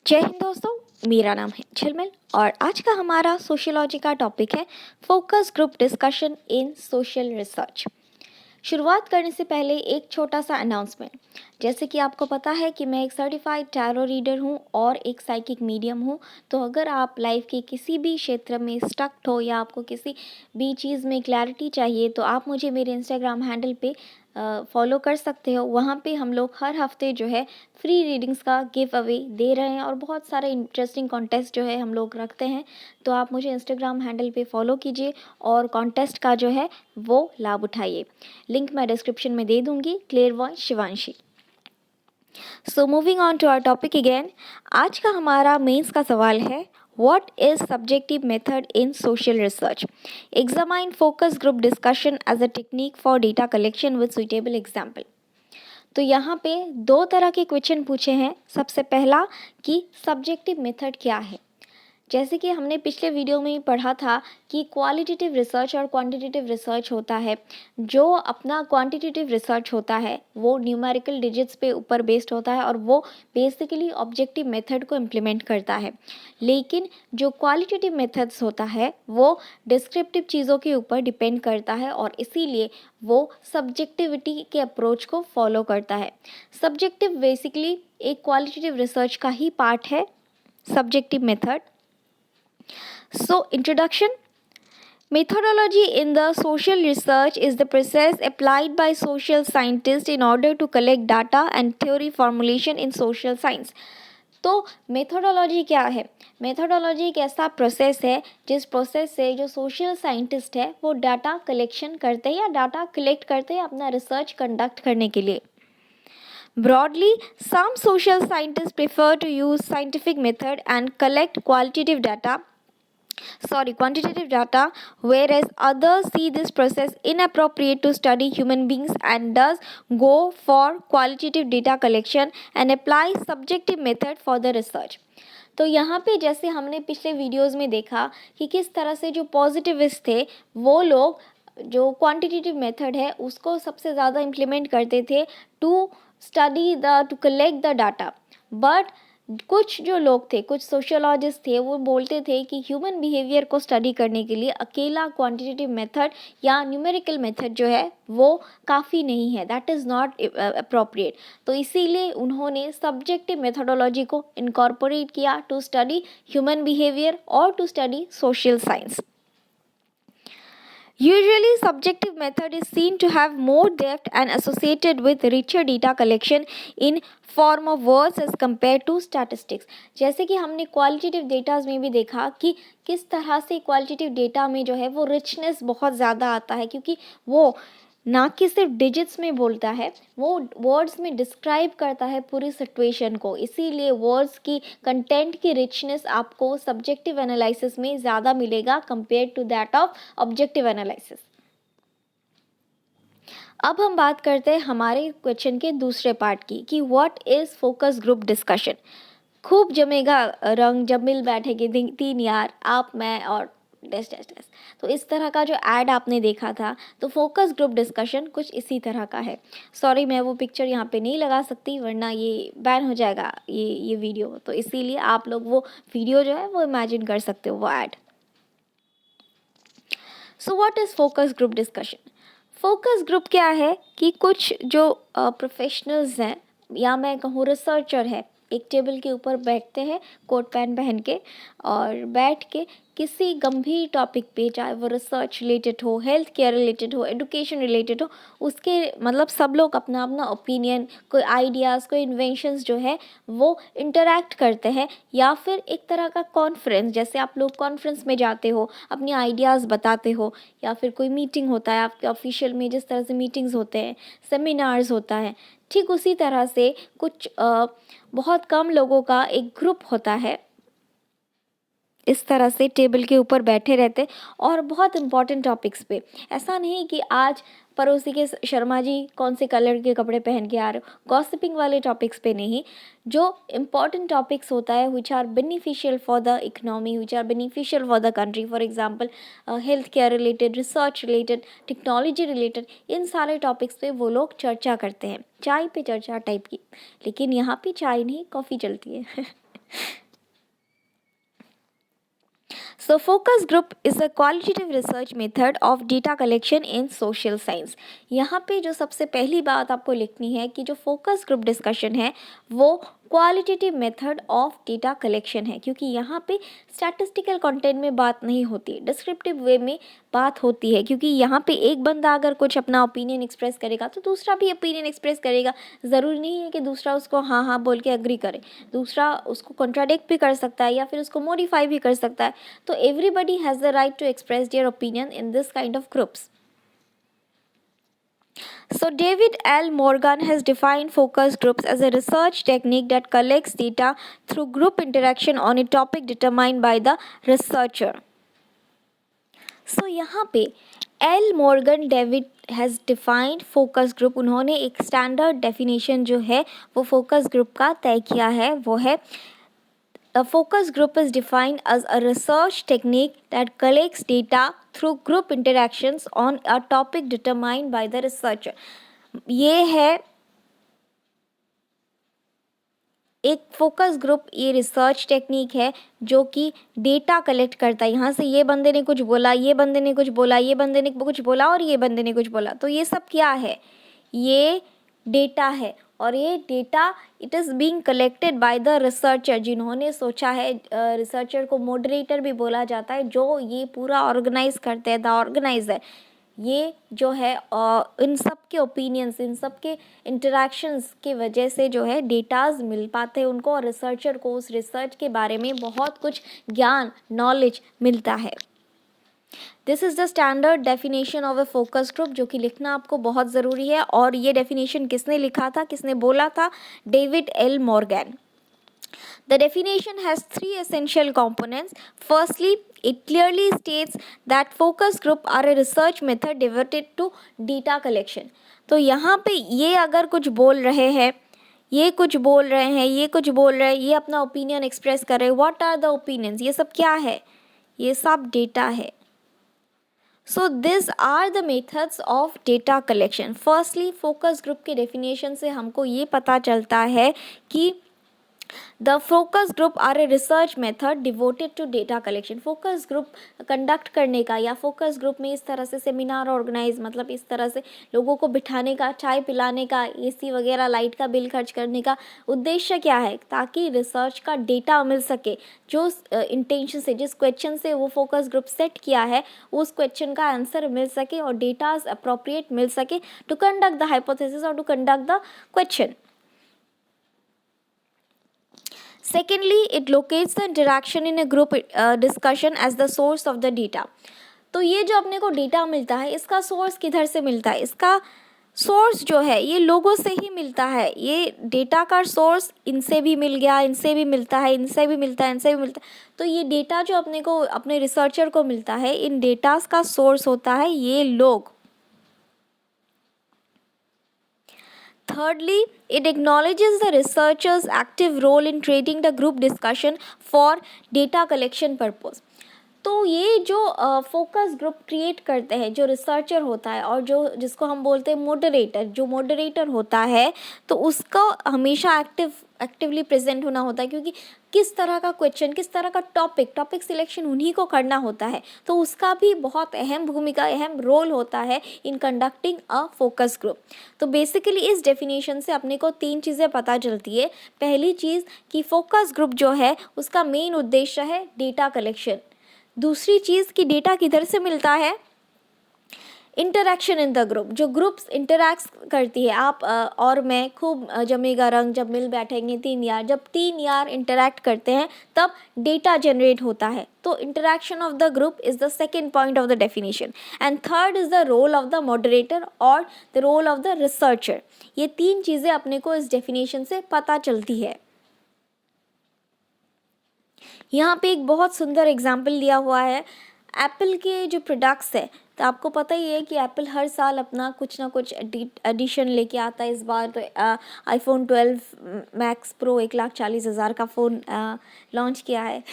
जय हिंद दोस्तों, मेरा नाम है झिलमिल और आज का हमारा सोशियोलॉजी का टॉपिक है focus group discussion in social research. शुरुआत करने से पहले एक छोटा सा अनाउंसमेंट। जैसे कि आपको पता है कि मैं एक सर्टिफाइड टैरो रीडर हूँ और एक साइकिक मीडियम हूँ। तो अगर आप लाइफ के किसी भी क्षेत्र में स्टक हो या आपको किसी भी चीज़ में क्लैरिटी चाहिए तो आप मुझे मेरे इंस्टाग्राम हैंडल पे फॉलो कर सकते हो। वहाँ पे हम लोग हर हफ्ते जो है फ्री रीडिंग्स का गिव अवे दे रहे हैं और बहुत सारे इंटरेस्टिंग कॉन्टेस्ट जो है हम लोग रखते हैं। तो आप मुझे इंस्टाग्राम हैंडल पे फॉलो कीजिए और कॉन्टेस्ट का जो है वो लाभ उठाइए। लिंक मैं डिस्क्रिप्शन में दे दूंगी। Clairvoyant Shivanshi. So moving on to our topic again. आज का हमारा मेंस का सवाल है, What is subjective method in social research? Examine focus group discussion as a technique for data collection with suitable example. तो यहाँ पे दो तरह के क्वेश्चन पूछे हैं। सबसे पहला कि सब्जेक्टिव मेथड क्या है। जैसे कि हमने पिछले वीडियो में ही पढ़ा था कि क्वालिटेटिव रिसर्च और क्वांटिटेटिव रिसर्च होता है। जो अपना क्वांटिटेटिव रिसर्च होता है वो न्यूमेरिकल डिजिट्स पे ऊपर बेस्ड होता है और वो बेसिकली ऑब्जेक्टिव मेथड को इम्प्लीमेंट करता है। लेकिन जो क्वालिटेटिव मेथड्स होता है वो डिस्क्रिप्टिव चीज़ों के ऊपर डिपेंड करता है और इसीलिए वो सब्जेक्टिविटी के अप्रोच को फॉलो करता है। सब्जेक्टिव बेसिकली एक क्वालिटेटिव रिसर्च का ही पार्ट है, subjective method. So, introduction. Methodology in the social research is the process applied by social scientists in order to collect data and theory formulation in social science. तो methodology क्या है? Methodology एक ऐसा process है जिस process से जो social scientist है वो डाटा कलेक्शन करते हैं या डाटा कलेक्ट करते हैं अपना रिसर्च कंडक्ट करने के लिए। Broadly, some social scientists prefer to use scientific method and collect quantitative data, whereas others see this process inappropriate to study human beings and thus go for qualitative data collection and apply subjective method for the research. तो यहाँ पे जैसे हमने पिछले videos में देखा कि किस तरह से जो पॉजिटिविस्ट थे वो लोग जो क्वांटिटेटिव मेथड है उसको सबसे ज़्यादा इम्प्लीमेंट करते थे to collect the data. But कुछ जो लोग थे, कुछ सोशियोलॉजिस्ट थे, वो बोलते थे कि ह्यूमन बिहेवियर को स्टडी करने के लिए अकेला क्वांटिटेटिव मेथड या न्यूमेरिकल मेथड जो है वो काफ़ी नहीं है, दैट इज़ नॉट अप्रोप्रिएट। तो इसीलिए उन्होंने सब्जेक्टिव मेथोडोलॉजी को इनकॉर्पोरेट किया टू स्टडी ह्यूमन बिहेवियर और to study social science. Usually, subjective method is seen to have more depth and associated with richer data collection in form of words as compared to statistics. जैसे कि हमने qualitative datas में भी देखा कि किस तरह से क्वालिटेटिव डेटा में जो है वो रिचनेस बहुत ज़्यादा आता है, क्योंकि वो ना कि सिर्फ डिजिट्स में बोलता है, वो वर्ड्स में डिस्क्राइब करता है पूरी सिचुएशन को। इसीलिए वर्ड्स की कंटेंट की रिचनेस आपको सब्जेक्टिव एनालिसिस में ज़्यादा मिलेगा compare to that of objective analysis. अब हम बात करते हैं हमारे क्वेश्चन के दूसरे पार्ट की कि what is focus group discussion. खूब जमेगा रंग जब मिल बैठेंगे तीन यार, आप मैं और डैश डैश डैश। तो इस तरह का जो ऐड आपने देखा था, तो फोकस ग्रुप डिस्कशन कुछ इसी तरह का है। सॉरी, मैं वो पिक्चर यहाँ पे नहीं लगा सकती वरना ये बैन हो जाएगा ये वीडियो। तो इसीलिए आप लोग वो वीडियो जो है वो इमेजिन कर सकते हो, वो add. So what is focus group discussion? Focus group क्या है कि कुछ जो प्रोफेशनल्स हैं या मैं कहूँ रिसर्चर है, एक टेबल के ऊपर बैठते हैं कोट पैंट पहन के और बैठ के किसी गंभीर टॉपिक पे, चाहे वो रिसर्च रिलेटेड हो, हेल्थ केयर रिलेटेड हो, एडुकेशन रिलेटेड हो, उसके मतलब सब लोग अपना अपना ओपिनियन, कोई आइडियाज़, कोई इन्वेंशंस जो है वो इंटरैक्ट करते हैं। या फिर एक तरह का कॉन्फ्रेंस, जैसे आप लोग कॉन्फ्रेंस में जाते हो, अपने आइडियाज़ बताते हो, या फिर कोई मीटिंग होता है आपके ऑफिशियल में, जिस तरह से मीटिंग्स होते हैं, सेमिनार्स होता है, ठीक उसी तरह से कुछ बहुत कम लोगों का एक ग्रुप होता है। इस तरह से टेबल के ऊपर बैठे रहते और बहुत इंपॉर्टेंट टॉपिक्स पे। ऐसा नहीं कि आज पड़ोसी के शर्मा जी कौन से कलर के कपड़े पहन के आ रहे हो, गॉसिपिंग वाले टॉपिक्स पे नहीं। जो इम्पॉर्टेंट टॉपिक्स होता है which are beneficial for the economy, which are beneficial for the country, for example health care related, research related, technology related, इन सारे टॉपिक्स पे वो लोग चर्चा करते हैं। चाय पे चर्चा टाइप की, लेकिन यहाँ पे चाय नहीं कॉफ़ी चलती है। So focus group is a qualitative research method of data collection in social science. यहाँ पे जो सबसे पहली बात आपको लिखनी है कि जो फोकस ग्रुप डिस्कशन है वो qualitative method of data collection है, क्योंकि यहाँ पे स्टैटिस्टिकल कंटेंट में बात नहीं होती, डिस्क्रिप्टिव वे में बात होती है। क्योंकि यहाँ पे एक बंदा अगर कुछ अपना ओपिनियन एक्सप्रेस करेगा तो दूसरा भी ओपिनियन एक्सप्रेस करेगा। ज़रूरी नहीं है कि दूसरा उसको हाँ हाँ बोल के एग्री करे, दूसरा उसको कॉन्ट्राडिक्ट भी कर सकता है या फिर उसको मॉडिफाई भी कर सकता है। तो everybody has the right to express their opinion in this kind of groups. So David L. Morgan has defined focus groups as a research technique that collects data through group interaction on a topic determined by the researcher. So यहाँ पे L. Morgan David has defined focus group. उन्होंने एक standard definition जो है वो focus group का तय किया है, वो है A focus group is defined as a research technique that collects data through group interactions on a topic determined by the researcher. ये है एक फोकस ग्रुप, ये रिसर्च टेक्निक है जो कि डेटा कलेक्ट करता है। यहाँ से ये बंदे ने कुछ बोला, ये बंदे ने कुछ बोला, ये बंदे ने कुछ बोला और ये बंदे ने कुछ बोला, तो ये सब क्या है? ये डेटा है। और ये data it is being collected by the researcher, जिन्होंने सोचा है। रिसर्चर को मॉडरेटर भी बोला जाता है, जो ये पूरा ऑर्गेनाइज करते हैं, द ऑर्गेनाइजर। ये जो है इन सब के ओपिनियंस, इन सब के इंटरेक्शंस की वजह से जो है डेटाज मिल पाते हैं उनको, और रिसर्चर को उस रिसर्च के बारे में बहुत कुछ ज्ञान, नॉलेज मिलता है। This is the standard definition of a focus group, जो कि लिखना आपको बहुत ज़रूरी है। और ये डेफिनेशन किसने लिखा था, किसने बोला था? David L Morgan. The definition has three essential components. Firstly, it clearly states that focus group are a research method devoted to data collection. तो यहाँ पे ये अगर कुछ बोल रहे हैं, ये कुछ बोल रहे हैं, ये कुछ बोल रहे हैं, ये अपना ओपिनियन एक्सप्रेस कर रहे हैं, व्हाट आर द ओपिनियंस? ये सब क्या है? ये सब डेटा है। So this are the methods of data collection. Firstly focus group के डेफिनेशन से हमको ये पता चलता है कि the focus group are a research method devoted to data collection. Focus group conduct करने का या फोकस ग्रुप में इस तरह से सेमिनार ऑर्गेनाइज, मतलब इस तरह से लोगों को बिठाने का, चाय पिलाने का, एसी वगैरह, लाइट का बिल खर्च करने का उद्देश्य क्या है? ताकि रिसर्च का डेटा मिल सके, जो इंटेंशन से, जिस क्वेश्चन से वो फोकस ग्रुप सेट किया है, उस क्वेश्चन का आंसर मिल सके और डेटा अप्रोप्रिएट मिल सके टू कंडक्ट द हाइपोथेसिस और to conduct the question. Secondly, it locates the interaction in a group discussion as the source of the data. तो ये जो अपने को डेटा मिलता है, इसका सोर्स किधर से मिलता है? इसका सोर्स जो है ये लोगों से ही मिलता है। ये डेटा का सोर्स इनसे भी मिल गया, इनसे भी मिलता है, इनसे भी मिलता है, इनसे भी मिलता है। तो ये डेटा जो अपने को, अपने रिसर्चर को मिलता है, इन डेटास का सोर्स होता है ये लोग. Thirdly, it acknowledges the researcher's active role in creating the group discussion for data collection purpose. तो ये जो फोकस ग्रुप क्रिएट करते हैं, जो रिसर्चर होता है और जो जिसको हम बोलते हैं मॉडरेटर, जो मॉडरेटर होता है, तो उसका हमेशा एक्टिवली प्रेजेंट होना होता है, क्योंकि किस तरह का क्वेश्चन, किस तरह का टॉपिक सिलेक्शन उन्हीं को करना होता है। तो उसका भी बहुत अहम भूमिका, अहम रोल होता है in conducting a focus group. तो बेसिकली इस डेफिनेशन से अपने को 3 चीज़ें पता चलती है. पहली चीज़ कि फोकस ग्रुप जो है उसका मेन उद्देश्य है डेटा कलेक्शन. दूसरी चीज़ कि डेटा किधर से मिलता है? इंटरेक्शन इन द ग्रुप, जो ग्रुप्स इंटरैक्ट करती है, आप और मैं, खूब जमेगा रंग, जब मिल बैठेंगे 3 यार, जब 3 यार इंटरैक्ट करते हैं तब डेटा जनरेट होता है. तो interaction of the group is the second point of the definition. And third is the role of the moderator और the role of the researcher. ये 3 चीज़ें अपने को इस डेफिनेशन से पता चलती है. यहाँ पे एक बहुत सुंदर एग्जाम्पल दिया हुआ है एप्पल के जो प्रोडक्ट्स है. तो आपको पता ही है कि एप्पल हर साल अपना कुछ ना कुछ एडिशन लेके आता है. इस बार तो आईफोन 12 मैक्स प्रो 1,40,000 का फ़ोन लॉन्च किया है.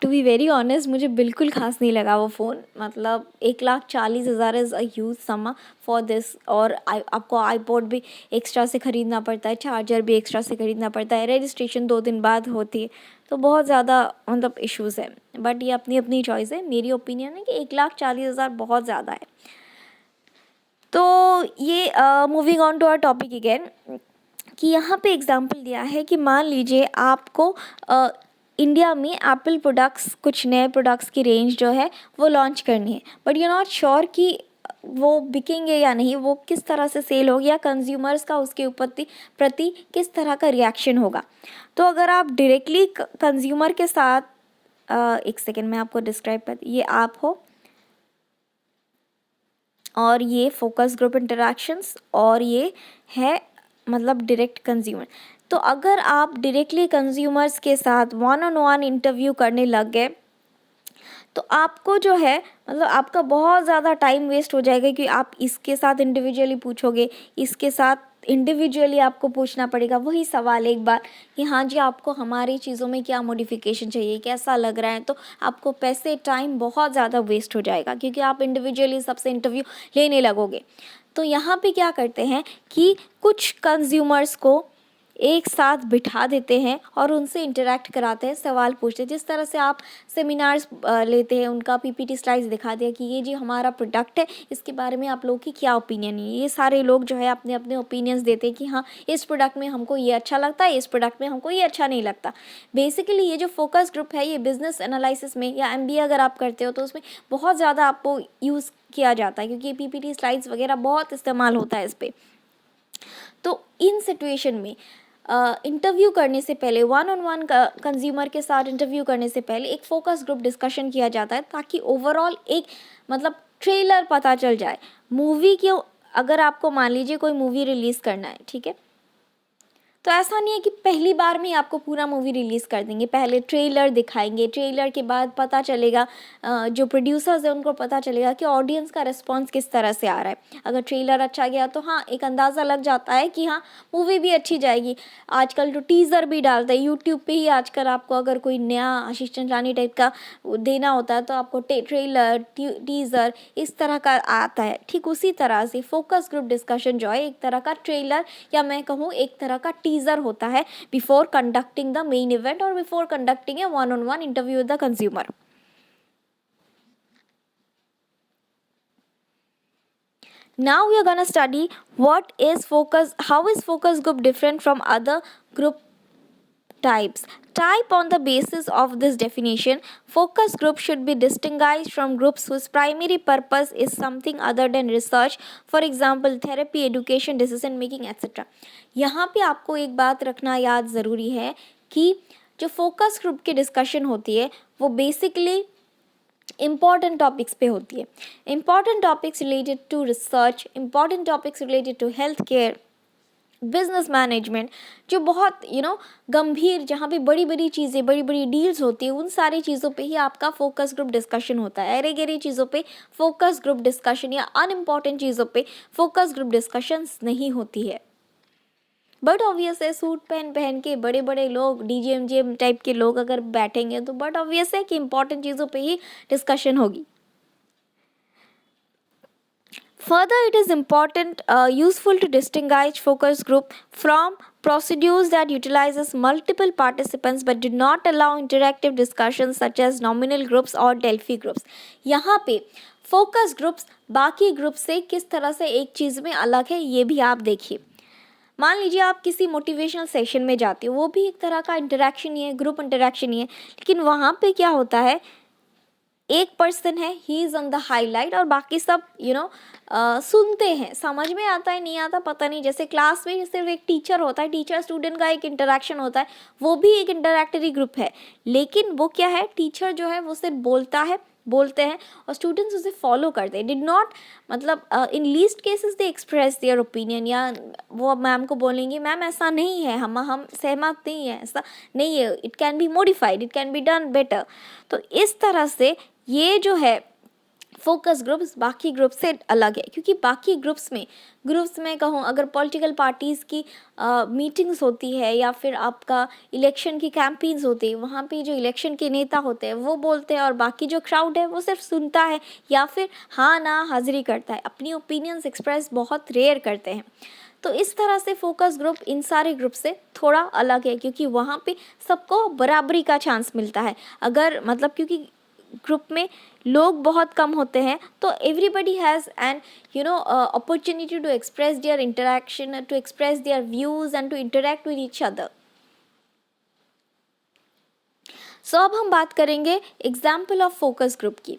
टू बी वेरी ऑनेस्ट, मुझे बिल्कुल खास नहीं लगा वो फ़ोन. मतलब 1,40,000 is a huge sum for this. और आपको आईपॉड भी एक्स्ट्रा से ख़रीदना पड़ता है, चार्जर भी एक्स्ट्रा से ख़रीदना पड़ता है, रजिस्ट्रेशन 2 दिन बाद होती है. तो बहुत ज़्यादा मतलब इश्यूज़ है, बट ये अपनी अपनी चॉइस है। मेरी ओपिनियन है कि 1,40,000 बहुत ज़्यादा है। तो ये moving on to our topic again, कि यहाँ पे एग्जांपल दिया है कि मान लीजिए आपको इंडिया में एप्पल प्रोडक्ट्स, कुछ नए प्रोडक्ट्स की रेंज जो है वो लॉन्च करनी है, बट यू नॉट श्योर कि वो बिकेंगे या नहीं, वो किस तरह से सेल होगी, या कंज्यूमर्स का उसके प्रति किस तरह का रिएक्शन होगा। तो अगर आप डायरेक्टली कंज्यूमर के साथ एक सेकेंड में आपको डिस्क्राइब कर, ये आप हो और ये फोकस ग्रुप इंटरैक्शंस, और ये है मतलब डायरेक्ट कंज्यूमर। तो अगर आप डायरेक्टली कंज्यूमर्स के साथ वन ऑन वन इंटरव्यू करने लग गए, तो आपको जो है मतलब आपका बहुत ज़्यादा टाइम वेस्ट हो जाएगा, कि आप इसके साथ इंडिविजुअली पूछोगे, इसके साथ इंडिविजुअली आपको पूछना पड़ेगा वही सवाल एक बार, कि हाँ जी आपको हमारी चीज़ों में क्या मॉडिफिकेशन चाहिए, कैसा लग रहा है। तो आपको पैसे टाइम बहुत ज़्यादा वेस्ट हो जाएगा, क्योंकि आप इंडिविजुअली सबसे इंटरव्यू लेने लगोगे। तो यहाँ पे क्या करते हैं कि कुछ कंज्यूमर्स को एक साथ बिठा देते हैं और उनसे इंटरेक्ट कराते हैं, सवाल पूछते हैं। जिस तरह से आप सेमिनार्स लेते हैं, उनका पीपीटी स्लाइड्स दिखा दिया कि ये जी हमारा प्रोडक्ट है, इसके बारे में आप लोगों की क्या ओपिनियन है। ये सारे लोग जो है अपने अपने ओपिनियंस देते हैं कि हाँ इस प्रोडक्ट में हमको ये अच्छा लगता है, इस प्रोडक्ट में हमको ये अच्छा नहीं लगता। बेसिकली ये जो फोकस ग्रुप है, ये बिजनेस एनालिसिस में या एमबीए अगर आप करते हो तो उसमें बहुत ज़्यादा आपको यूज़ किया जाता है, क्योंकि पीपीटी स्लाइड्स वगैरह बहुत इस्तेमाल होता है इस पर। तो इन सिचुएशन में इंटरव्यू करने से पहले, वन ऑन वन कंज्यूमर के साथ इंटरव्यू करने से पहले एक फोकस ग्रुप डिस्कशन किया जाता है, ताकि ओवरऑल एक मतलब ट्रेलर पता चल जाए मूवी की। अगर आपको मान लीजिए कोई मूवी रिलीज़ करना है, ठीक है, तो ऐसा नहीं है कि पहली बार में ही आपको पूरा मूवी रिलीज़ कर देंगे। पहले ट्रेलर दिखाएंगे, ट्रेलर के बाद पता चलेगा, जो प्रोड्यूसर्स हैं उनको पता चलेगा कि ऑडियंस का रिस्पांस किस तरह से आ रहा है। अगर ट्रेलर अच्छा गया तो हाँ एक अंदाज़ा लग जाता है कि हाँ मूवी भी अच्छी जाएगी। आजकल तो टीज़र भी डालते हैं यूट्यूब पे ही। आजकल आपको अगर कोई नया आशीष चंचलानी टाइप का देना होता है तो आपको ट्रेलर, टीज़र इस तरह का आता है। ठीक उसी तरह से फोकस ग्रुप डिस्कशन जो है एक तरह का ट्रेलर, या मैं कहूँ एक तरह का टीजर होता है before conducting the main event और before conducting a one on one interview with the consumer. Now we are going to study how is focus group different from other group types. Type on the basis of this definition, focus group should be distinguished from groups whose primary purpose is something other than research, for example therapy, education, decision making, etc. यहाँ पे आपको एक बात रखना याद ज़रूरी है कि जो फोकस ग्रुप की डिस्कशन होती है वो बेसिकली इम्पॉर्टेंट टॉपिक्स पे होती है। Important topics related to research, important topics related to health care, business management, जो बहुत गंभीर, जहाँ पे बड़ी बड़ी चीज़ें, बड़ी बड़ी डील्स होती है, उन सारी चीज़ों पे ही आपका फोकस ग्रुप डिस्कशन होता है। अरे गहरी चीज़ों पे फोकस ग्रुप डिस्कशन या अनइम्पॉर्टेंट चीज़ों पे फोकस ग्रुप डिस्कशंस नहीं होती है। बट ऑब्वियस है सूट पहन के बड़े बड़े लोग, डीजीएमजीएम टाइप के लोग अगर बैठेंगे तो बट ऑब्वियस है कि इंपॉर्टेंट चीज़ों पे ही डिस्कशन होगी। Further, it is useful to distinguish focus group from procedures that utilizes multiple participants but do not allow interactive discussions such as nominal groups or Delphi groups. यहाँ पे focus groups बाकी group से किस तरह से एक चीज़ में अलग है ये भी आप देखिए। मान लीजिए आप किसी मोटिवेशनल सेशन में जाते हो, वो भी एक तरह का इंटरेक्शन ही है, ग्रुप इंटरेक्शन ही है, लेकिन वहाँ पे क्या होता है, एक पर्सन है, he is on the highlight और बाकी सब सुनते हैं। समझ में आता है नहीं आता पता नहीं। जैसे क्लास में सिर्फ एक टीचर होता है, टीचर स्टूडेंट का एक इंटरेक्शन होता है, वो भी एक इंटरैक्टरी ग्रुप है, लेकिन वो क्या है, टीचर जो है वो सिर्फ बोलते हैं और स्टूडेंट्स उसे फॉलो करते हैं। डिड नॉट मतलब in least cases they express their opinion, या वो मैम को बोलेंगे मैम ऐसा नहीं है, हम सहमत नहीं है, ऐसा नहीं है, it can be modified, it can be done better. तो इस तरह से ये जो है फोकस ग्रुप्स बाकी ग्रुप से अलग है, क्योंकि बाकी ग्रुप्स में कहूँ अगर पॉलिटिकल पार्टीज़ की मीटिंग्स होती है या फिर आपका इलेक्शन की कैंपेन्स होती है, वहाँ पे जो इलेक्शन के नेता होते हैं वो बोलते हैं और बाकी जो क्राउड है वो सिर्फ सुनता है या फिर हाँ ना हाजिरी करता है, अपनी ओपिनियंस एक्सप्रेस बहुत रेयर करते हैं। तो इस तरह से फोकस ग्रुप इन सारे ग्रुप से थोड़ा अलग है, क्योंकि वहाँ पे सबको बराबरी का चांस मिलता है। अगर मतलब क्योंकि ग्रुप में लोग बहुत कम होते हैं, तो everybody has an opportunity to express their interaction, to express their views and to interact with each other. So अब हम बात करेंगे एग्जाम्पल ऑफ फोकस ग्रुप की।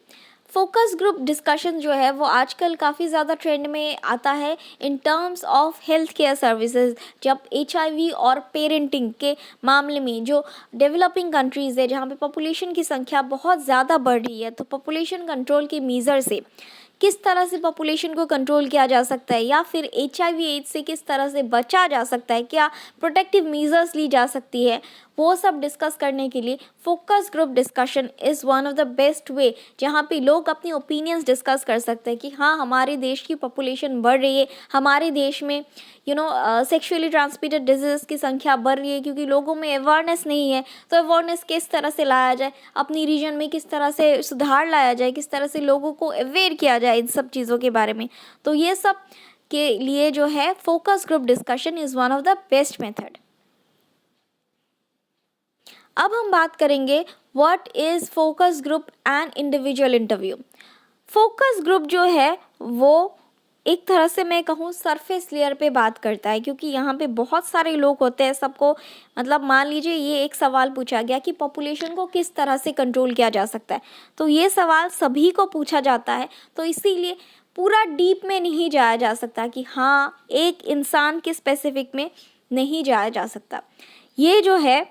फोकस ग्रुप डिस्कशन जो है वो आजकल काफ़ी ज़्यादा ट्रेंड में आता है in terms of health care services. जब HIV और पेरेंटिंग के मामले में जो डेवलपिंग कंट्रीज़ है, जहाँ पे पॉपुलेशन की संख्या बहुत ज़्यादा बढ़ रही है, तो पॉपुलेशन कंट्रोल के मेजर से किस तरह से पॉपुलेशन को कंट्रोल किया जा सकता है, या फिर HIV एड्स से किस तरह से बचा जा सकता है, क्या प्रोटेक्टिव मेजर्स ली जा सकती है, वो सब डिस्कस करने के लिए focus group discussion is one of the best way, जहाँ पे लोग अपनी ओपिनियंस डिस्कस कर सकते हैं कि हाँ, हमारे देश की पॉपुलेशन बढ़ रही है, हमारे देश में सेक्सुअली ट्रांसमिटेड डिजीज़ की संख्या बढ़ रही है, क्योंकि लोगों में अवेयरनेस नहीं है। तो अवेयरनेस किस तरह से लाया जाए, अपनी रीजन में किस तरह से सुधार लाया जाए, किस तरह से लोगों को अवेयर किया जाए इन सब चीज़ों के बारे में। तो ये सब के लिए जो है focus group discussion is one of the best method. अब हम बात करेंगे what is focus group and individual interview. Focus group जो है वो एक तरह से मैं कहूँ सरफेस लेयर पे बात करता है, क्योंकि यहाँ पे बहुत सारे लोग होते हैं। सबको मतलब मान लीजिए ये एक सवाल पूछा गया कि पॉपुलेशन को किस तरह से कंट्रोल किया जा सकता है, तो ये सवाल सभी को पूछा जाता है। तो इसीलिए पूरा डीप में नहीं जाया जा सकता कि हाँ, एक इंसान के स्पेसिफिक में नहीं जाया जा सकता। ये जो है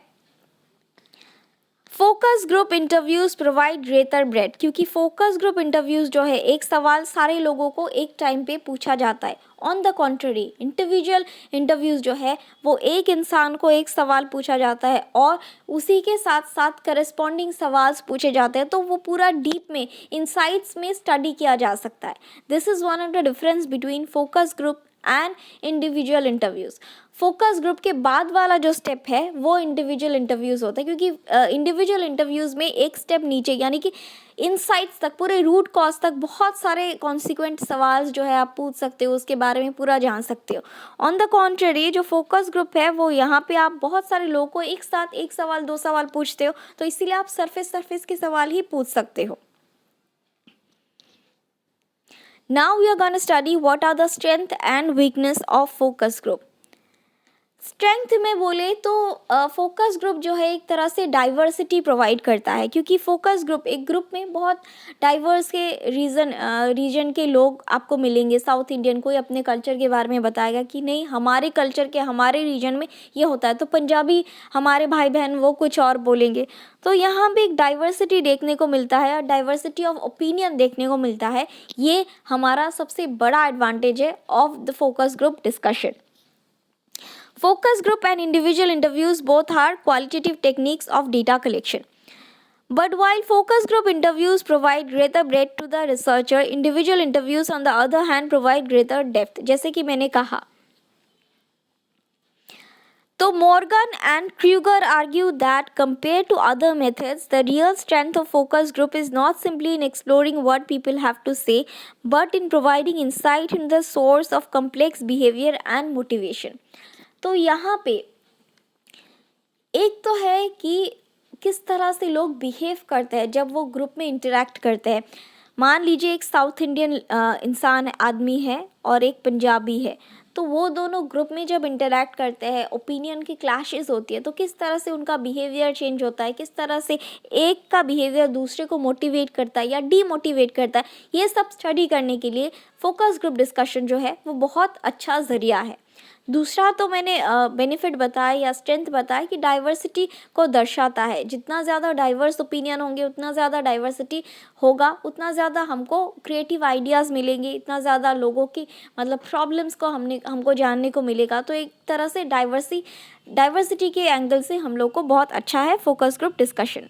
focus group interviews provide greater bread, क्योंकि फोकस ग्रुप इंटरव्यूज़ जो है एक सवाल सारे लोगों को एक टाइम पे पूछा जाता है। On the contrary individual interviews जो है वो एक इंसान को एक सवाल पूछा जाता है और उसी के साथ साथ करस्पॉन्डिंग सवाल पूछे जाते हैं, तो वो पूरा डीप में इनसाइट्स में स्टडी किया जा सकता है। This is one of the difference between focus group and individual interviews. Focus group के बाद वाला जो स्टेप है वो इंडिविजुअल इंटरव्यूज़ होता है, क्योंकि इंडिविजुअल इंटरव्यूज़ में एक स्टेप नीचे, यानी कि इनसाइट्स तक, पूरे रूट कॉज तक बहुत सारे कॉन्सिक्वेंट सवाल जो है आप पूछ सकते हो, उसके बारे में पूरा जान सकते हो। ऑन द कॉन्ट्ररी जो फोकस ग्रुप है वो यहाँ पे आप बहुत सारे लोगों को एक साथ एक सवाल दो सवाल पूछते हो, तो इसीलिए आप सरफेस के सवाल ही पूछ सकते हो। Now we are going to study what are the strength and weakness of focus group. Strength में बोले तो फोकस ग्रुप जो है एक तरह से डाइवर्सिटी प्रोवाइड करता है, क्योंकि फोकस ग्रुप एक ग्रुप में बहुत डाइवर्स के रीजन के लोग आपको मिलेंगे। साउथ इंडियन कोई अपने कल्चर के बारे में बताएगा कि नहीं, हमारे कल्चर के हमारे रीजन में ये होता है, तो पंजाबी हमारे भाई बहन वो कुछ और बोलेंगे। तो यहाँ पे एक डाइवर्सिटी देखने को मिलता है और डाइवर्सिटी ऑफ ओपिनियन देखने को मिलता है। ये हमारा सबसे बड़ा एडवांटेज है of the focus group discussion. Focus group and individual interviews both are qualitative techniques of data collection. But while focus group interviews provide greater breadth to the researcher, individual interviews on the other hand provide greater depth. जैसे कि मैंने कहा, तो Morgan and Kruger argue that compared to other methods, the real strength of focus group is not simply in exploring what people have to say, but in providing insight into the source of complex behavior and motivation. तो यहाँ पे एक तो है कि किस तरह से लोग बिहेव करते हैं जब वो ग्रुप में इंटरेक्ट करते हैं। मान लीजिए एक साउथ इंडियन इंसान आदमी है और एक पंजाबी है, तो वो दोनों ग्रुप में जब इंटरेक्ट करते हैं, ओपिनियन की क्लैशेस होती है, तो किस तरह से उनका बिहेवियर चेंज होता है, किस तरह से एक का बिहेवियर दूसरे को मोटिवेट करता है या डीमोटिवेट करता है, ये सब स्टडी करने के लिए फोकस ग्रुप डिस्कशन जो है वो बहुत अच्छा ज़रिया है। दूसरा तो मैंने बेनिफिट बताया या स्ट्रेंथ बताया कि डाइवर्सिटी को दर्शाता है। जितना ज़्यादा डाइवर्स ओपिनियन होंगे, उतना ज़्यादा डाइवर्सिटी होगा, उतना ज़्यादा हमको क्रिएटिव आइडियाज़ मिलेंगे, इतना ज़्यादा लोगों की मतलब प्रॉब्लम्स को हमको जानने को मिलेगा। तो एक तरह से डाइवर्सिटी के एंगल से हम लोग को बहुत अच्छा है फोकस ग्रुप डिस्कशन।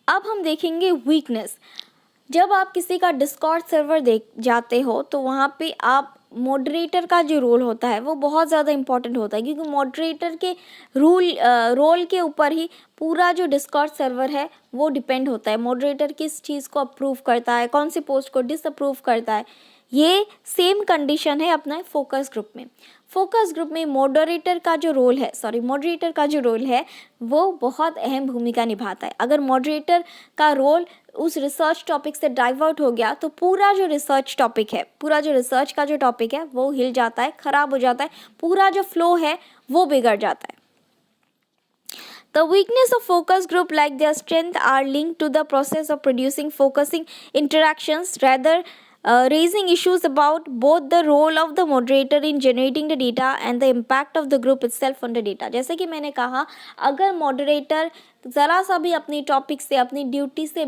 अब हम देखेंगे वीकनेस। जब आप किसी का डिस्कॉर्ड सर्वर देख जाते हो तो वहाँ पे आप मॉडरेटर का जो रोल होता है वो बहुत ज़्यादा इम्पॉर्टेंट होता है, क्योंकि मॉडरेटर के रोल के ऊपर ही पूरा जो डिस्कॉर्ड सर्वर है वो डिपेंड होता है। मॉडरेटर किस चीज़ को अप्रूव करता है, कौन सी पोस्ट को डिसअप्रूव करता है, ये सेम कंडीशन है अपना फोकस ग्रुप में। फोकस ग्रुप में मॉडरेटर का जो रोल है वो बहुत अहम भूमिका निभाता है। अगर मॉडरेटर का रोल उस रिसर्च टॉपिक से डाइवर्ट हो गया तो पूरा जो रिसर्च का जो टॉपिक है वो हिल जाता है, ख़राब हो जाता है, पूरा जो फ्लो है वो बिगड़ जाता है। The weakness of focus group, like their strength, are linked to the process of producing focusing interactions, rather raising issues about both the role of the moderator in generating the data and the impact of the group itself on the data। जैसे कि मैंने कहा, अगर moderator ज़रा सा भी अपनी topic से, अपनी ड्यूटी से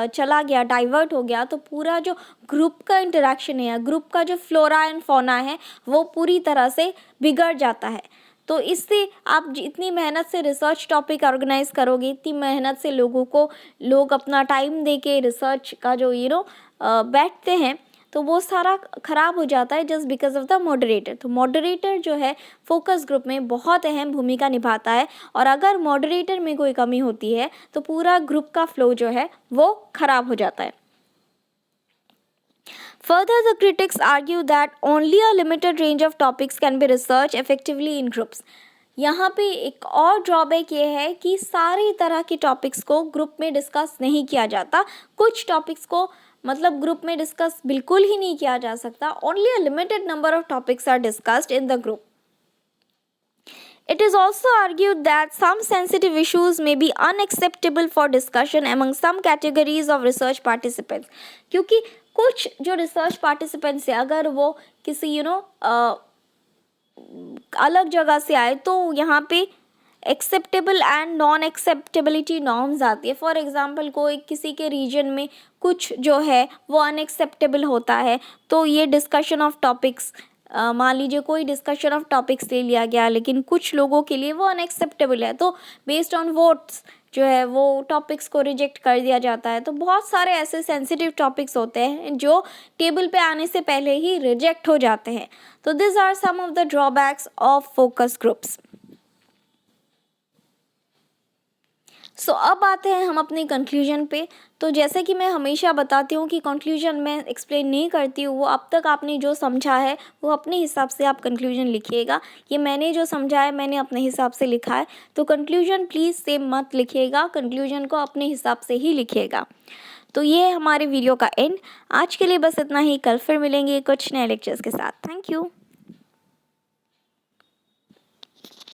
चला गया, डाइवर्ट हो गया, तो पूरा जो ग्रुप का इंटरेक्शन है या ग्रुप का जो फ्लोरा एंड फौना है वो पूरी तरह से बिगड़ जाता है। तो इससे आप जितनी मेहनत से रिसर्च टॉपिक ऑर्गेनाइज करोगे, इतनी मेहनत से लोग अपना टाइम दे के रिसर्च का जो बैठते हैं, तो वो सारा ख़राब हो जाता है just because of the moderator. तो मॉडरेटर जो है फोकस ग्रुप में बहुत अहम भूमिका निभाता है, और अगर मॉडरेटर में कोई कमी होती है तो पूरा ग्रुप का फ्लो जो है वो ख़राब हो जाता है। Further, the critics argue that only a limited range of topics can be researched effectively in groups। यहाँ पे एक और ड्रॉबैक ये है कि सारी तरह के टॉपिक्स को ग्रुप में डिस्कस नहीं किया जाता। कुछ टॉपिक्स को ग्रुप में डिस्कस बिल्कुल ही नहीं किया जा सकता। Only a limited number of topics are discussed in the group। It is also argued that some sensitive issues may be unacceptable for discussion among some categories of research participants। क्योंकि कुछ जो research participants है, अगर वो किसी अलग जगह से आए तो यहाँ पे acceptable and non acceptability norms आती है। फॉर एग्जांपल, कोई किसी के रीजन में कुछ जो है वो अनएक्सेप्टेबल होता है, तो ये डिस्कशन ऑफ टॉपिक्स, मान लीजिए कोई डिस्कशन ऑफ टॉपिक्स ले लिया गया लेकिन कुछ लोगों के लिए वो अनएक्सेप्टेबल है, तो बेस्ड ऑन वोट्स जो है वो टॉपिक्स को रिजेक्ट कर दिया जाता है। तो बहुत सारे ऐसे सेंसिटिव टॉपिक्स होते हैं जो टेबल पे आने से पहले ही रिजेक्ट हो जाते हैं। तो this are some of the drawbacks of focus groups. So अब आते हैं हम अपने कंक्लूजन पे। तो जैसे कि मैं हमेशा बताती हूँ कि कंक्लूजन मैं एक्सप्लेन नहीं करती हूँ, वो अब तक आपने जो समझा है वो अपने हिसाब से आप कंक्लूजन लिखिएगा। ये मैंने जो समझा है मैंने अपने हिसाब से लिखा है, तो कंक्लूजन प्लीज़ सेम मत लिखिएगा, कंक्लूजन को अपने हिसाब से ही लिखिएगा। तो ये है हमारे वीडियो का एंड। आज के लिए बस इतना ही, कल फिर मिलेंगे कुछ नए लेक्चर्स के साथ। Thank you.